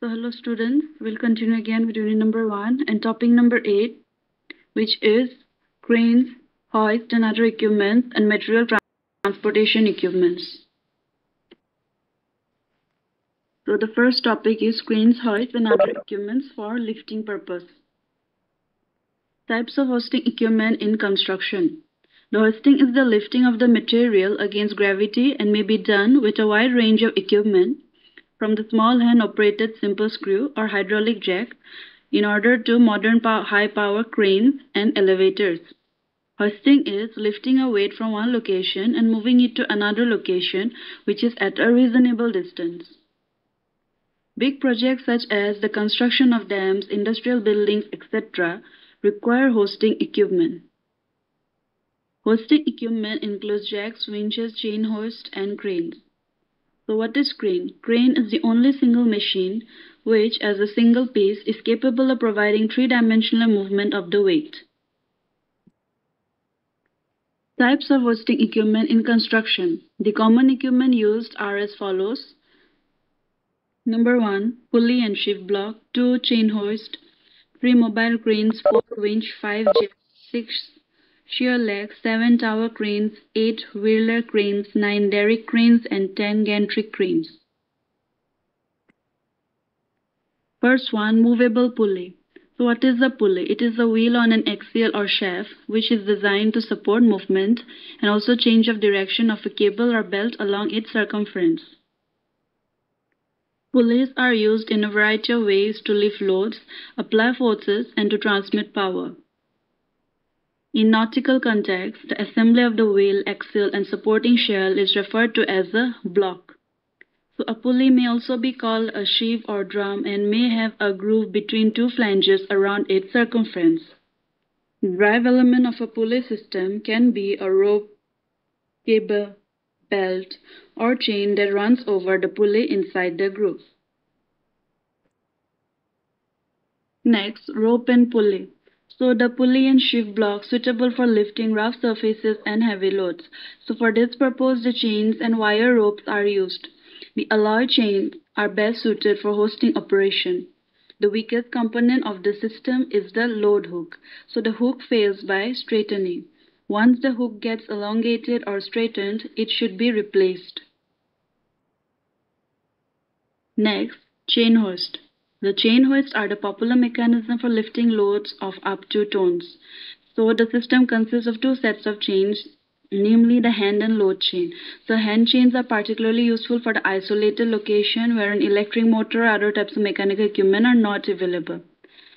So hello students, we'll continue again with unit number 1 and topic number 8, which is cranes, hoist and other equipments and material transportation equipments. So the first topic is cranes, hoists and other equipments for lifting purpose. Types of hoisting equipment in construction. The hoisting is the lifting of the material against gravity and may be done with a wide range of equipment, from the small hand-operated simple screw or hydraulic jack in order to modern high-power cranes and elevators. Hoisting is lifting a weight from one location and moving it to another location which is at a reasonable distance. Big projects such as the construction of dams, industrial buildings, etc. require hoisting equipment. Hoisting equipment includes jacks, winches, chain hoists, and cranes. So what is crane? Crane is the only single machine which, as a single piece, is capable of providing three-dimensional movement of the weight. Types of hoisting equipment in construction. The common equipment used are as follows. Number 1, pulley and shift block. 2, chain hoist. 3, mobile cranes. 4, winch. 5, jacks. 6, shear legs. 7, tower cranes. 8, wheeler cranes. 9, derrick cranes. And 10, gantry cranes. First one, movable pulley. So what is a pulley? It is a wheel on an axial or shaft which is designed to support movement and also change of direction of a cable or belt along its circumference. Pulleys are used in a variety of ways to lift loads, apply forces, and to transmit power. In nautical context, the assembly of the wheel, axle, and supporting shell is referred to as a block. So a pulley may also be called a sheave or drum and may have a groove between two flanges around its circumference. The drive element of a pulley system can be a rope, cable, belt, or chain that runs over the pulley inside the groove. Next, rope and pulley. So the pulley and sheave block suitable for lifting rough surfaces and heavy loads. So for this purpose, the chains and wire ropes are used. The alloy chains are best suited for hoisting operation. The weakest component of the system is the load hook. So the hook fails by straightening. Once the hook gets elongated or straightened, it should be replaced. Next, chain hoist. The chain hoists are the popular mechanism for lifting loads of up to tons. So the system consists of two sets of chains, namely the hand and load chain. So hand chains are particularly useful for the isolated location where an electric motor or other types of mechanical equipment are not available.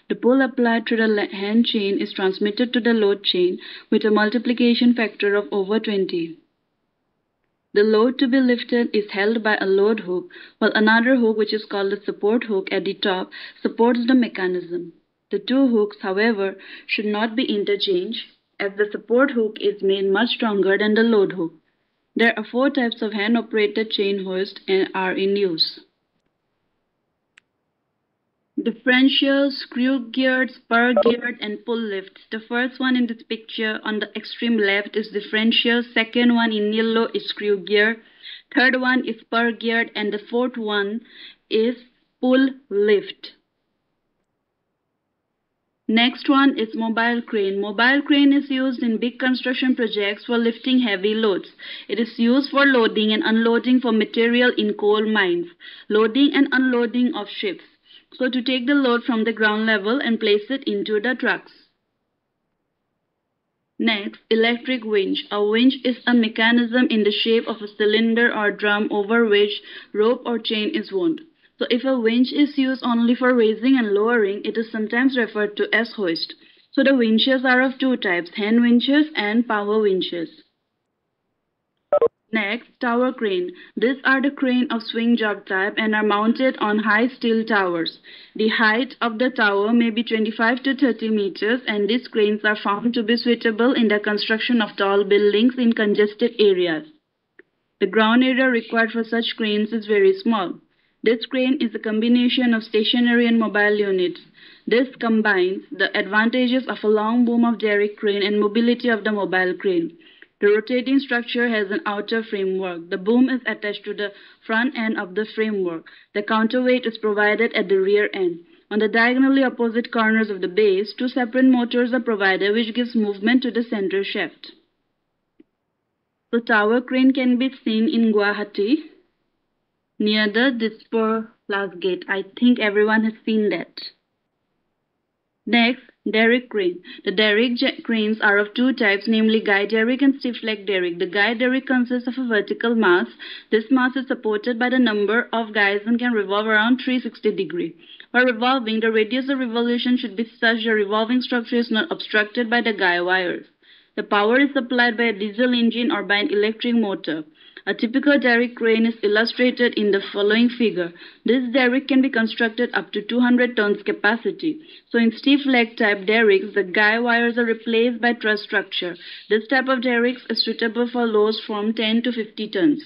The pull applied to the hand chain is transmitted to the load chain with a multiplication factor of over 20. The load to be lifted is held by a load hook, while another hook, which is called the support hook at the top, supports the mechanism. The two hooks, however, should not be interchanged, as the support hook is made much stronger than the load hook. There are 4 types of hand-operated chain hoists and are in use. Differential, screw-geared, spur-geared, and pull lifts. The first one in this picture on the extreme left is differential, second one in yellow is screw-gear, third one is spur-geared, and the fourth one is pull lift. Next one is mobile crane. Mobile crane is used in big construction projects for lifting heavy loads. It is used for loading and unloading for material in coal mines, loading and unloading of ships. So to take the load from the ground level and place it into the trucks. Next, electric winch. A winch is a mechanism in the shape of a cylinder or drum over which rope or chain is wound. So if a winch is used only for raising and lowering, it is sometimes referred to as hoist. So the winches are of two types, hand winches and power winches. Next, tower crane. These are the crane of swing job type and are mounted on high steel towers. The height of the tower may be 25 to 30 meters, and these cranes are found to be suitable in the construction of tall buildings in congested areas. The ground area required for such cranes is very small. This crane is a combination of stationary and mobile units. This combines the advantages of a long boom of derrick crane and mobility of the mobile crane. The rotating structure has an outer framework. The boom is attached to the front end of the framework. The counterweight is provided at the rear end. On the diagonally opposite corners of the base, two separate motors are provided which gives movement to the center shaft. The tower crane can be seen in Guwahati near the Dispur Last Gate. I think everyone has seen that. Next, derrick crane. The derrick cranes are of two types, namely guy derrick and stiff leg derrick. The guy derrick consists of a vertical mass. This mass is supported by the number of guys and can revolve around 360 degrees. For revolving, the radius of revolution should be such the revolving structure is not obstructed by the guy wires. The power is supplied by a diesel engine or by an electric motor. A typical derrick crane is illustrated in the following figure. This derrick can be constructed up to 200 tons capacity. So in stiff leg type derricks, the guy wires are replaced by truss structure. This type of derricks is suitable for loads from 10 to 50 tons.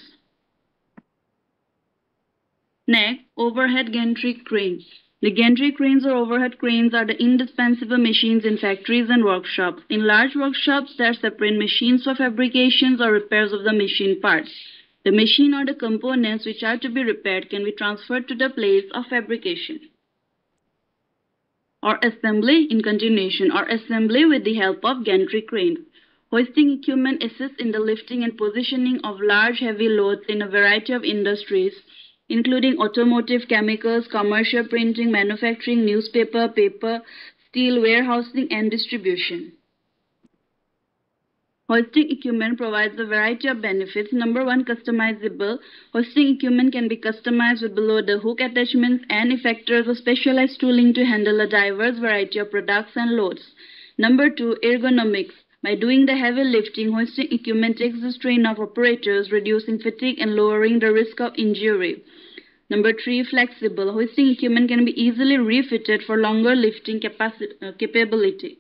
Next, overhead gantry crane. The gantry cranes or overhead cranes are the indispensable machines in factories and workshops. In large workshops, there are separate machines for fabrications or repairs of the machine parts. The machine or the components which are to be repaired can be transferred to the place of fabrication or assembly in continuation or assembly with the help of gantry cranes. Hoisting equipment assists in the lifting and positioning of large heavy loads in a variety of industries, including automotive, chemicals, commercial printing, manufacturing, newspaper, paper, steel, warehousing, and distribution. Hoisting equipment provides a variety of benefits. Number one, customizable. Hoisting equipment can be customized with below the hook attachments and effectors or specialized tooling to handle a diverse variety of products and loads. Number two, ergonomics. By doing the heavy lifting, hoisting equipment takes the strain of operators, reducing fatigue and lowering the risk of injury. Number three, flexible. Hoisting equipment can be easily refitted for longer lifting capability.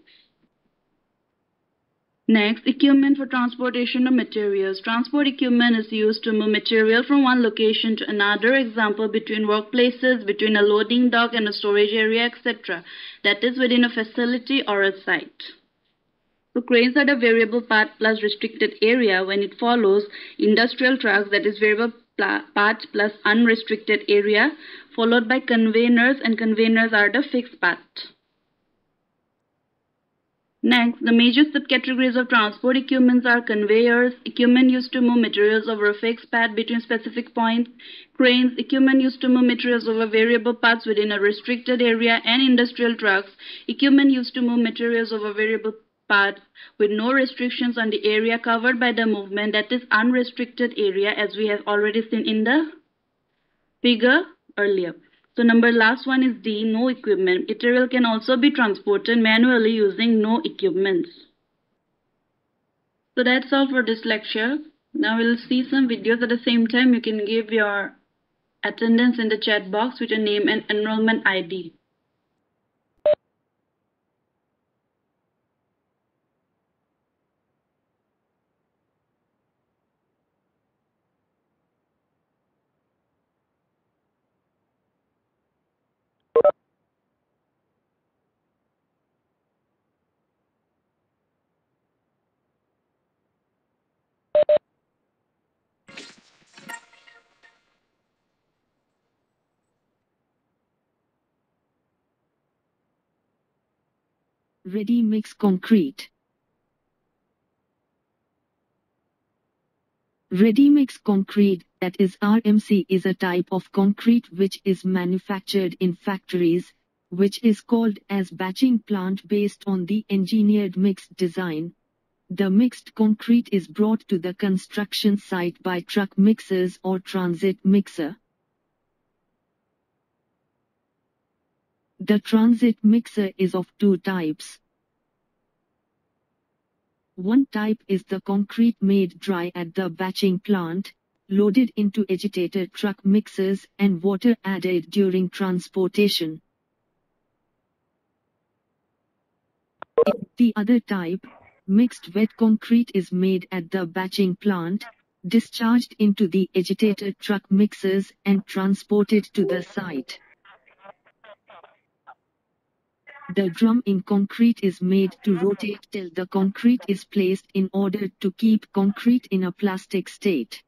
Next, equipment for transportation of materials. Transport equipment is used to move material from one location to another, example, between workplaces, between a loading dock and a storage area, etc. That is within a facility or a site. So cranes are the variable part plus restricted area when it follows industrial trucks, that is variable part plus unrestricted area, followed by conveyors, and conveyors are the fixed part. Next, the major subcategories of transport equipment are conveyors, equipment used to move materials over a fixed path between specific points, cranes, equipment used to move materials over variable paths within a restricted area, and industrial trucks, equipment used to move materials over variable paths with no restrictions on the area covered by the movement, that is unrestricted area, as we have already seen in the figure earlier. So last one is D, no equipment. Material can also be transported manually using no equipment. So that's all for this lecture. Now we'll see some videos. At the same time, you can give your attendance in the chat box with your name and enrollment ID. Ready-mix concrete. Ready-mix concrete, that is RMC, is a type of concrete which is manufactured in factories, which is called as batching plant based on the engineered mixed design. The mixed concrete is brought to the construction site by truck mixers or transit mixer. The transit mixer is of two types. One type is the concrete made dry at the batching plant, loaded into agitator truck mixers and water added during transportation. The other type, mixed wet concrete, is made at the batching plant, discharged into the agitator truck mixers and transported to the site. The drum in concrete is made to rotate till the concrete is placed in order to keep concrete in a plastic state.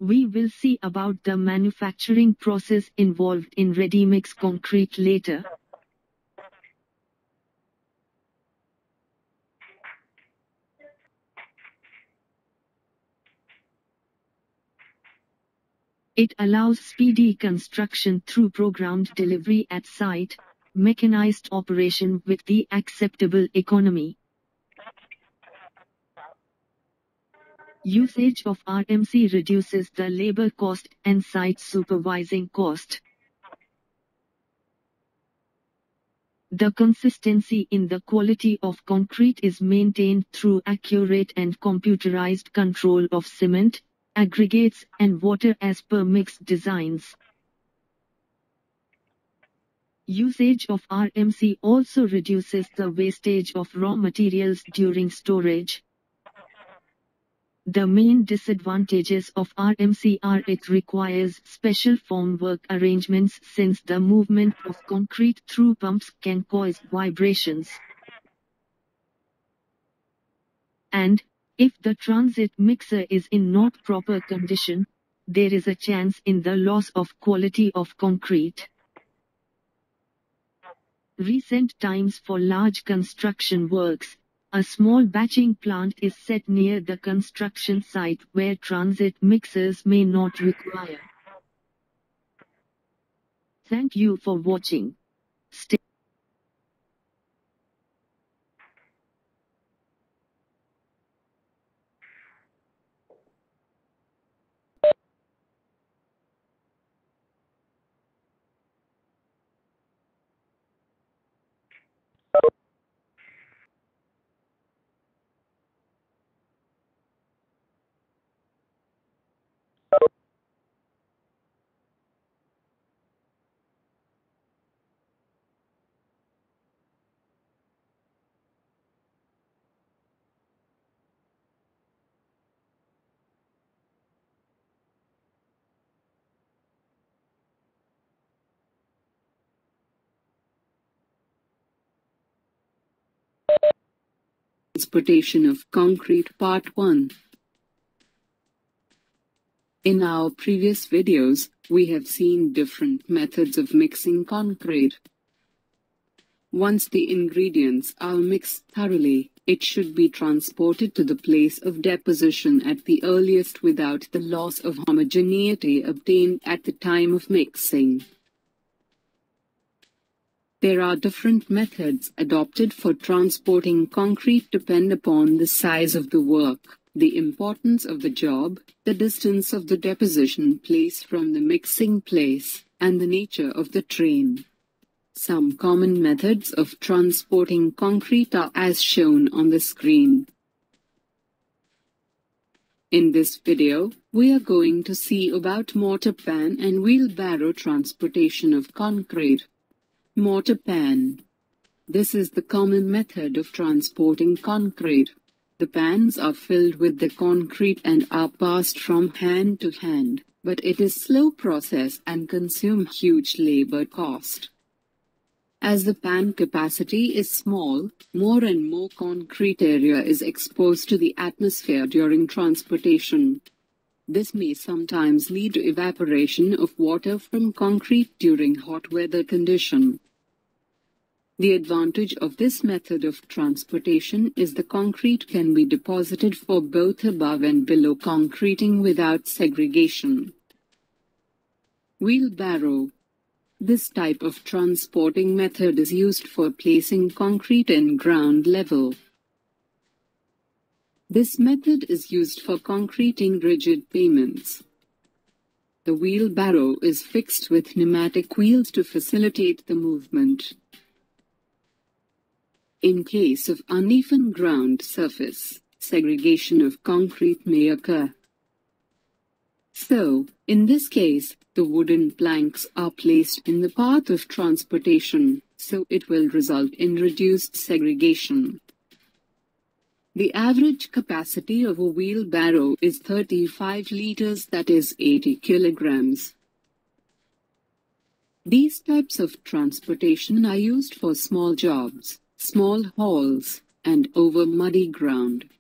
We will see about the manufacturing process involved in ready-mix concrete later. It allows speedy construction through programmed delivery at site, mechanized operation with the acceptable economy. Usage of RMC reduces the labor cost and site supervising cost. The consistency in the quality of concrete is maintained through accurate and computerized control of cement, aggregates and water as per mixed designs. Usage of RMC also reduces the wastage of raw materials during storage. The main disadvantages of RMC are it requires special formwork arrangements since the movement of concrete through pumps can cause vibrations. And, if the transit mixer is in not proper condition, there is a chance in the loss of quality of concrete. Recent times for large construction works, a small batching plant is set near the construction site where transit mixers may not require. Thank you for watching. Stay Transportation of Concrete Part 1. In our previous videos, we have seen different methods of mixing concrete. Once the ingredients are mixed thoroughly, it should be transported to the place of deposition at the earliest without the loss of homogeneity obtained at the time of mixing. There are different methods adopted for transporting concrete depend upon the size of the work, the importance of the job, the distance of the deposition place from the mixing place, and the nature of the train. Some common methods of transporting concrete are as shown on the screen. In this video, we are going to see about mortar pan and wheelbarrow transportation of concrete. Mortar pan. This is the common method of transporting concrete. The pans are filled with the concrete and are passed from hand to hand, but it is slow process and consume huge labor cost. As the pan capacity is small, more and more concrete area is exposed to the atmosphere during transportation. This may sometimes lead to evaporation of water from concrete during hot weather condition. The advantage of this method of transportation is the concrete can be deposited for both above and below concreting without segregation. Wheelbarrow. This type of transporting method is used for placing concrete in ground level. This method is used for concreting rigid pavements. The wheelbarrow is fixed with pneumatic wheels to facilitate the movement. In case of uneven ground surface, segregation of concrete may occur. So, in this case, the wooden planks are placed in the path of transportation, so it will result in reduced segregation. The average capacity of a wheelbarrow is 35 liters, that is 80 kilograms. These types of transportation are used for small jobs, small hauls, and over muddy ground.